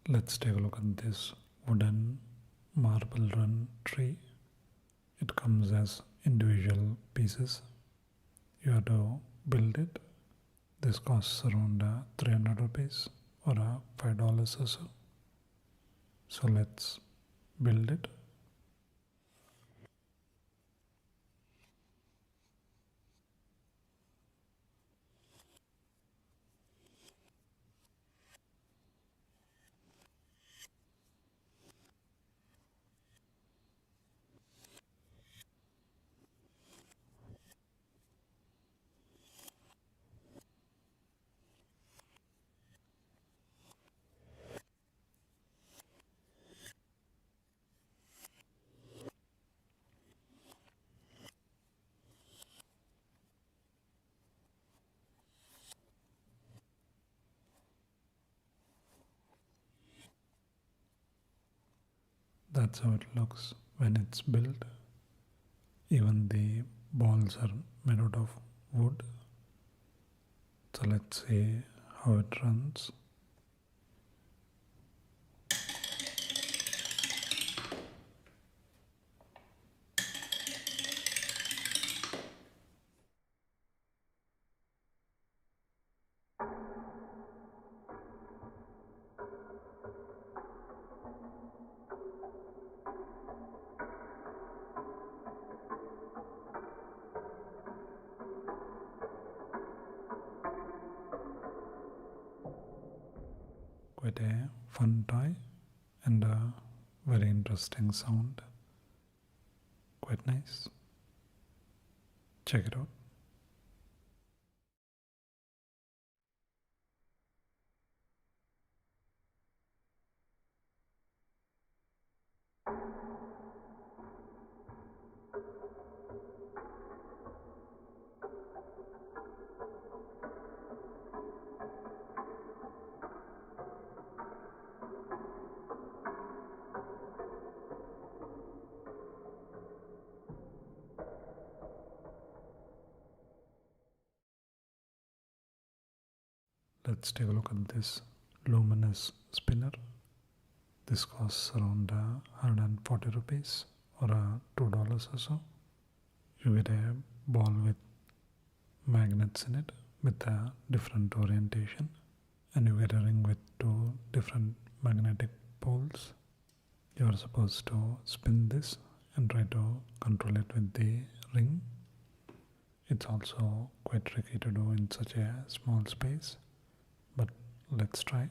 Let's take a look at this wooden marble run tree. It comes as individual pieces. You have to build it. This costs around 300 rupees or $5 or so. So let's build it. That's how it looks when it's built. Even the balls are made out of wood. So let's see how it runs. Quite a fun toy and a very interesting sound. Quite nice. Check it out. Let's take a look at this Luminous Spinner. This costs around 140 rupees or $2 or so. You get a ball with magnets in it with a different orientation, and you get a ring with two different magnetic poles. You are supposed to spin this and try to control it with the ring. It's also quite tricky to do in such a small space, but let's try.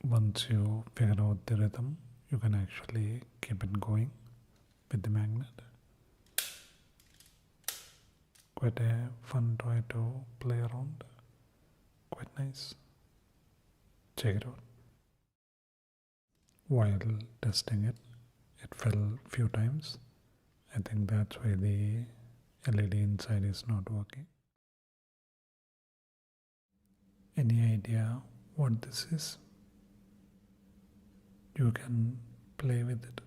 Once you figure out the rhythm, you can actually keep it going with the magnet. Quite a fun toy to play around. Quite nice. Check it out. While testing it, it fell few times. I think that's why the LED inside is not working. Any idea what this is? You can play with it.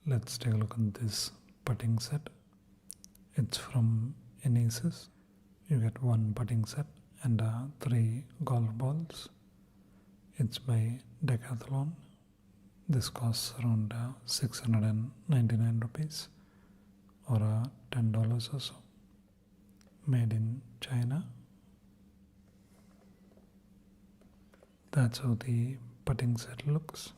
Let's take a look at this putting set. It's from Inesis. You get one putting set and 3 golf balls. It's by Decathlon. This costs around 699 rupees or $10 or so. Made in China. That's how the putting set looks.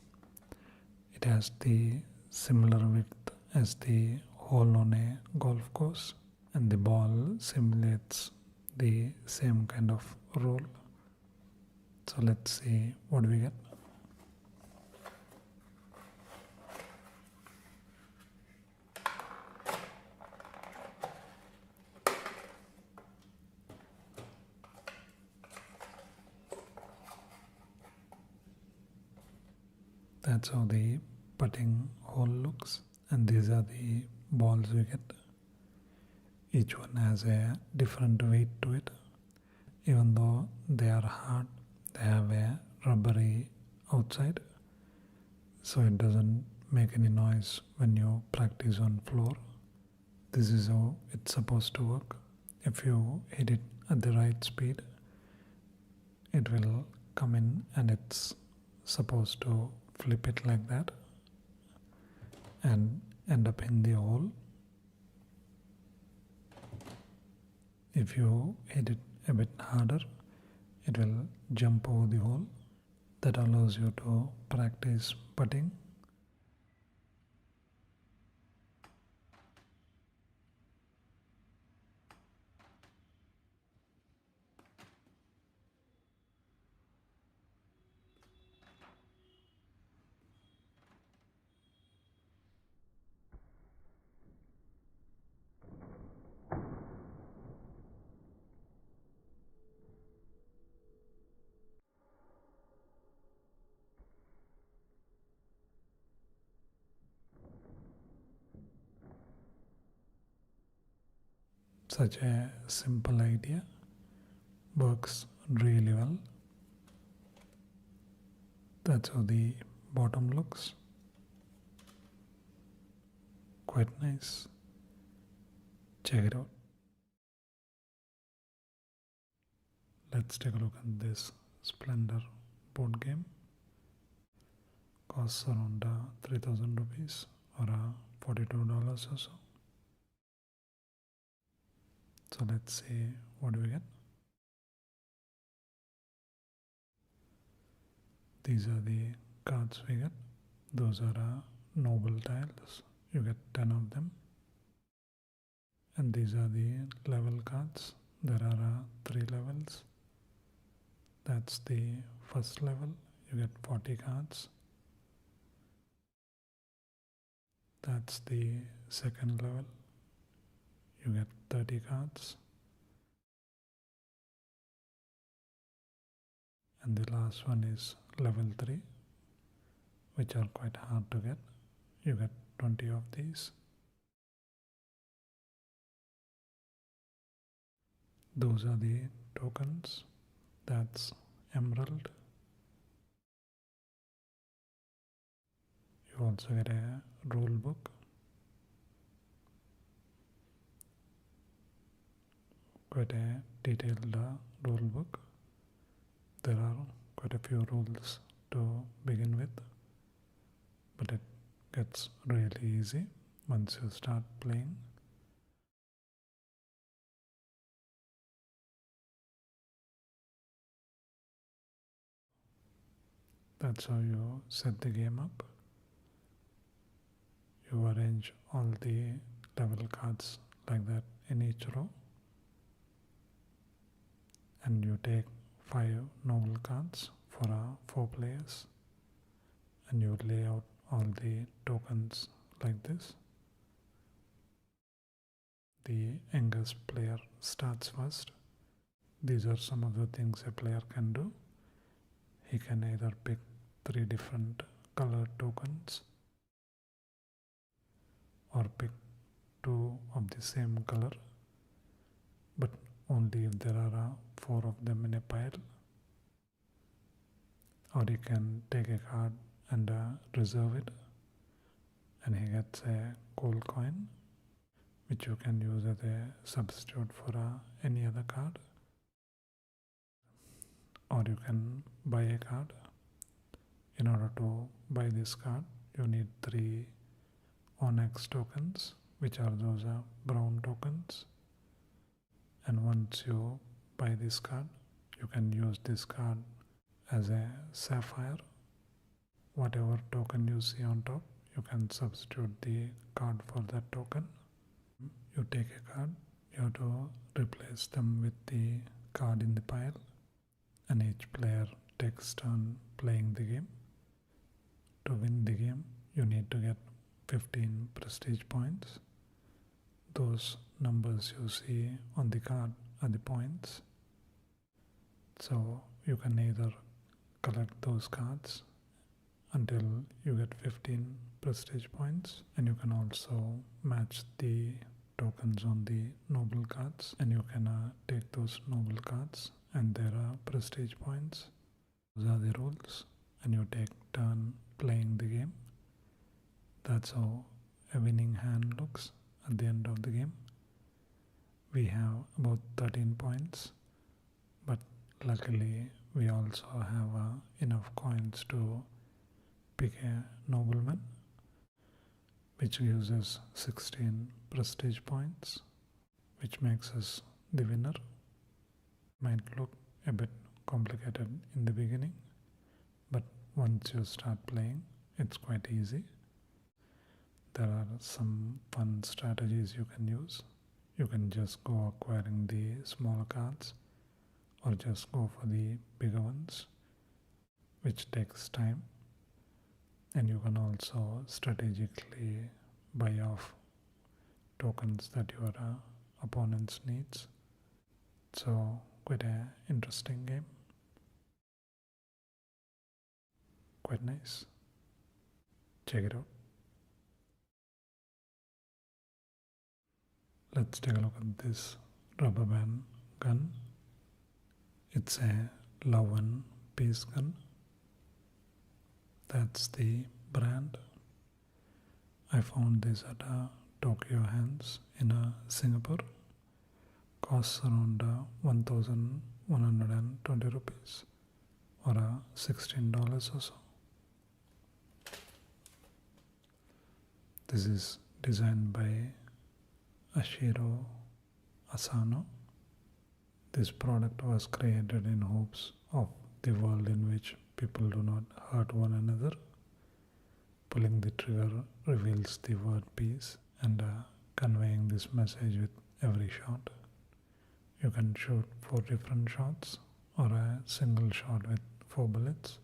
It has the similar width as the hole on a golf course, and the ball simulates the same kind of roll. So let's see what we get. That's how the putting hole looks, and these are the balls you get. Each one has a different weight to it. Even though they are hard, they have a rubbery outside, so it doesn't make any noise when you practice on floor. This is how it's supposed to work. If you hit it at the right speed, it will come in and it's supposed to flip it like that and end up in the hole. If you hit it a bit harder, it will jump over the hole. That allows you to practice putting. Such a simple idea works really well. That's how the bottom looks. Quite nice. Check it out. Let's take a look at this Splendor board game. Costs around 3,000 rupees or $42 or so. So let's see what do we get. These are the cards we get. Those are noble tiles. You get 10 of them. And these are the level cards. There are 3 levels. That's the first level. You get 40 cards. That's the second level. You get 30 cards. And the last one is level 3, which are quite hard to get. You get 20 of these. Those are the tokens. That's emerald. You also get a rule book. Quite a detailed rule book. There are quite a few rules to begin with, but it gets really easy once you start playing. That's how you set the game up. You arrange all the level cards like that in each row, and you take 5 noble cards for 4 players, and you lay out all the tokens like this. The youngest player starts first. These are some of the things a player can do. He can either pick 3 different colored tokens or pick 2 of the same color, but only if there are 4 of them in a pile. Or he can take a card and reserve it, and he gets a gold coin, which you can use as a substitute for any other card. Or you can buy a card. In order to buy this card, you need 3 Onyx tokens, which are those brown tokens. And once you buy this card, you can use this card as a sapphire. Whatever token you see on top, you can substitute the card for that token. You take a card, you have to replace them with the card in the pile, and each player takes turn playing the game. To win the game, you need to get 15 prestige points. Those numbers you see on the card are the points. So you can either collect those cards until you get 15 prestige points, and you can also match the tokens on the noble cards, and you can take those noble cards and there are prestige points. Those are the rules, and you take turn playing the game. That's how a winning hand looks at the end of the game. We have about 13 points, but luckily we also have enough coins to pick a nobleman, which gives us 16 prestige points, which makes us the winner. Might look a bit complicated in the beginning, but once you start playing, it's quite easy. There are some fun strategies you can use. You can just go acquiring the smaller cards or just go for the bigger ones, which takes time. And you can also strategically buy off tokens that your opponents needs. So quite an interesting game. Quite nice. Check it out. Let's take a look at this rubber band gun. It's a Love and Peace gun. That's the brand. I found this at Tokyo Hands in Singapore. Costs around 1,120 rupees or $16 or so. This is designed by Ashiro Asano. This product was created in hopes of the world in which people do not hurt one another. Pulling the trigger reveals the word peace and conveying this message with every shot. You can shoot 4 different shots or a single shot with 4 bullets.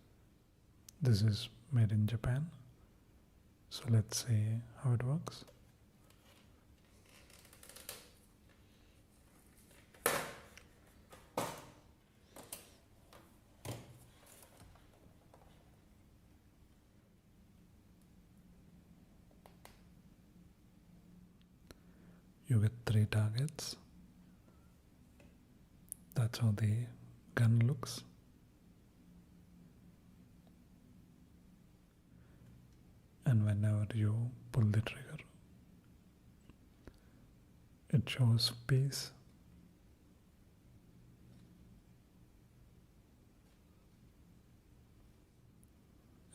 This is made in Japan. So let's see how it works. You get 3 targets. That's how the gun looks. And whenever you pull the trigger, it shows peace.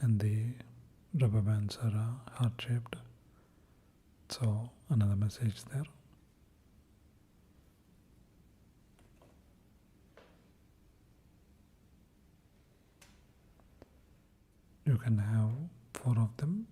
And the rubber bands are heart-shaped. So another message there. You can have 4 of them.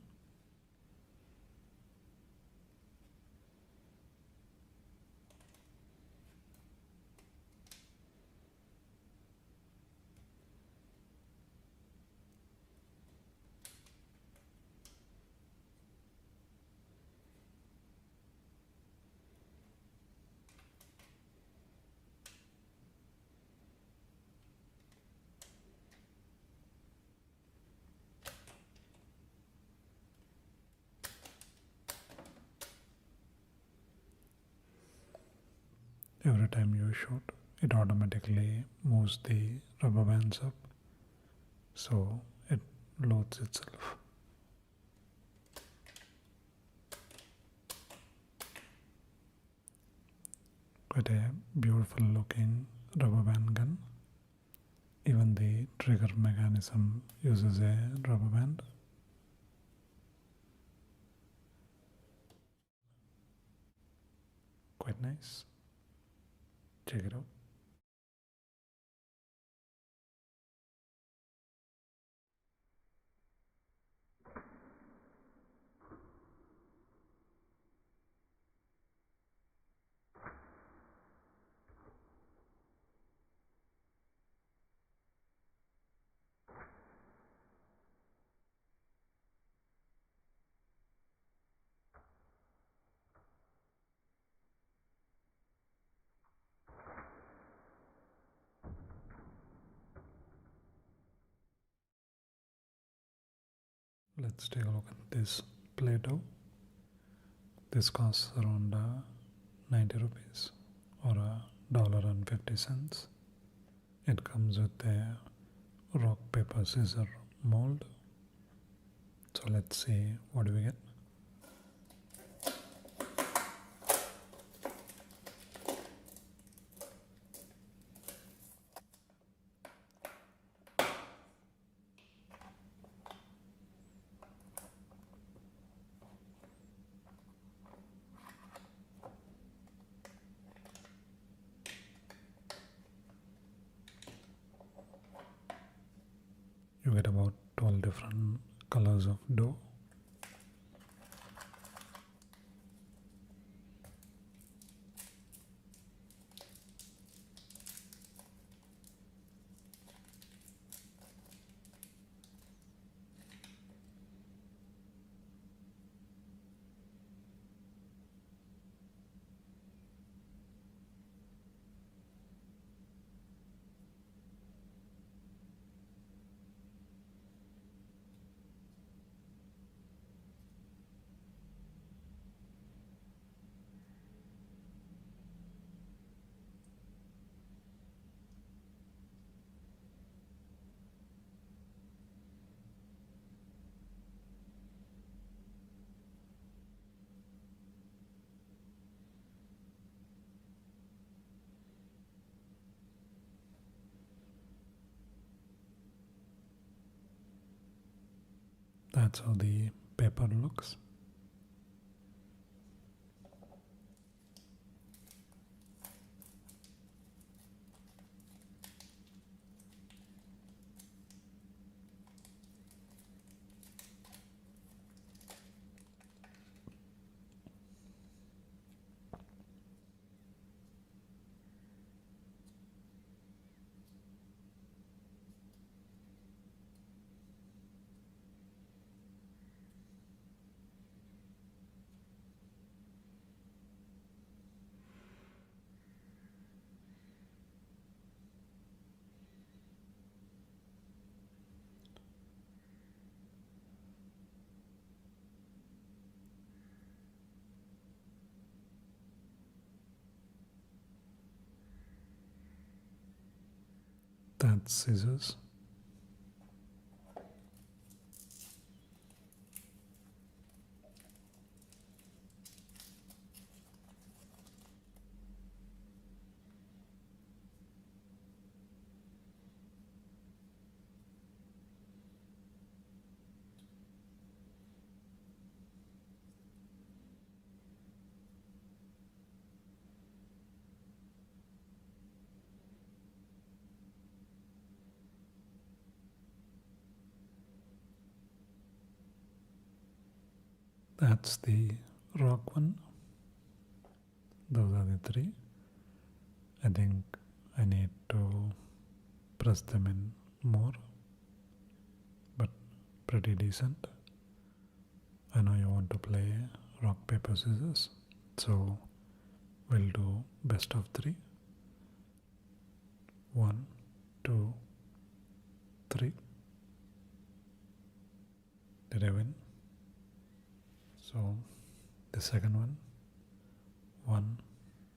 Every time you shoot, it automatically moves the rubber bands up, so it loads itself. Quite a beautiful looking rubber band gun. Even the trigger mechanism uses a rubber band. Quite nice. Check it out. Let's take a look at this Play-Doh. This costs around 90 rupees or $1.50. It comes with a rock paper scissor mold. So let's see what do we get. You get about 12 different colors of dough. That's how the paper looks. That's scissors. That's the rock one. Those are the three. I think I need to press them in more, but pretty decent. I know you want to play rock, paper, scissors, so we'll do best of three. 1, 2, 3. Did I win? So the second one, 1,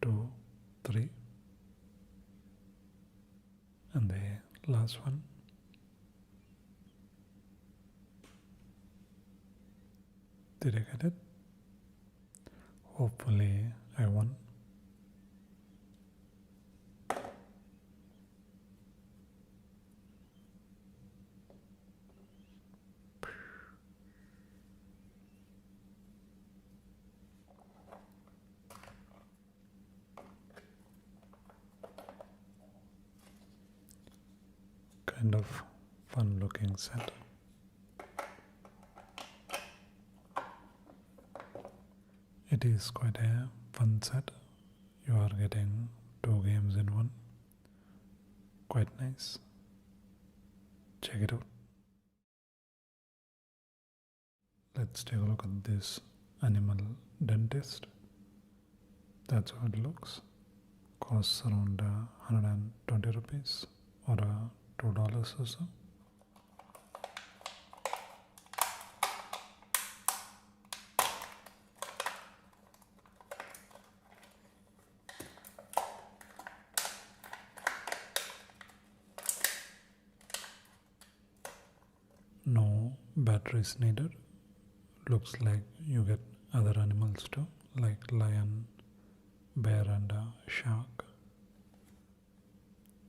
2, 3, and the last one. Did I get it? Hopefully I won. Kind of fun looking set. It is quite a fun set. You are getting 2 games in one. Quite nice. Check it out. Let's take a look at this animal dentist. That's how it looks. Costs around 120 rupees or $2 or so. batteries needed. Looks like you get other animals too, like lion, bear and a shark.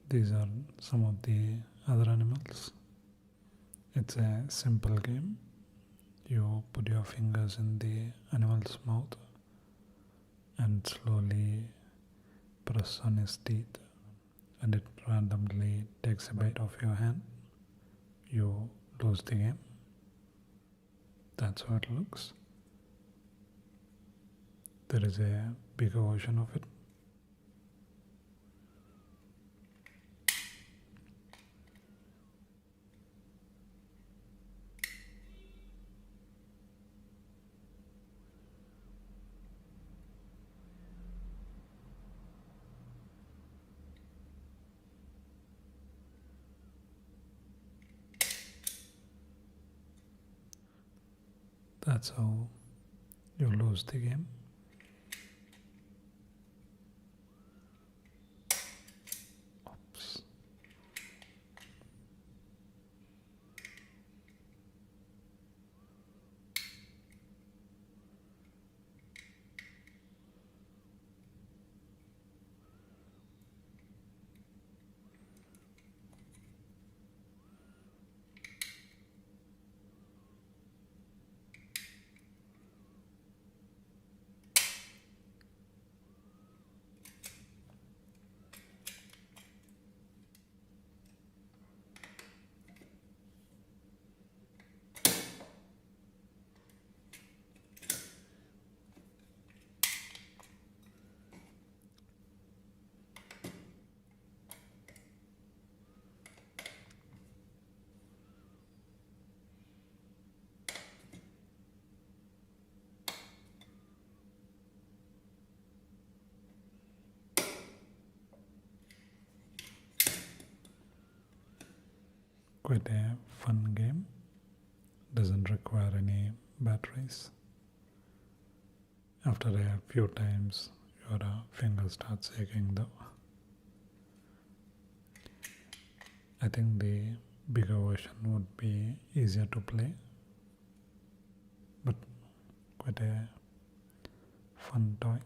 These are some of the other animals. It's a simple game. You put your fingers in the animal's mouth and slowly press on his teeth, and it randomly takes a bite of your hand. You lose the game. That's how it looks. There is a bigger version of it. That's how you lose the game. Oops. Quite a fun game. Doesn't require any batteries. After a few times, your finger starts aching though. I think the bigger version would be easier to play, but quite a fun toy.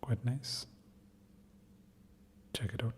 Quite nice. Check it out.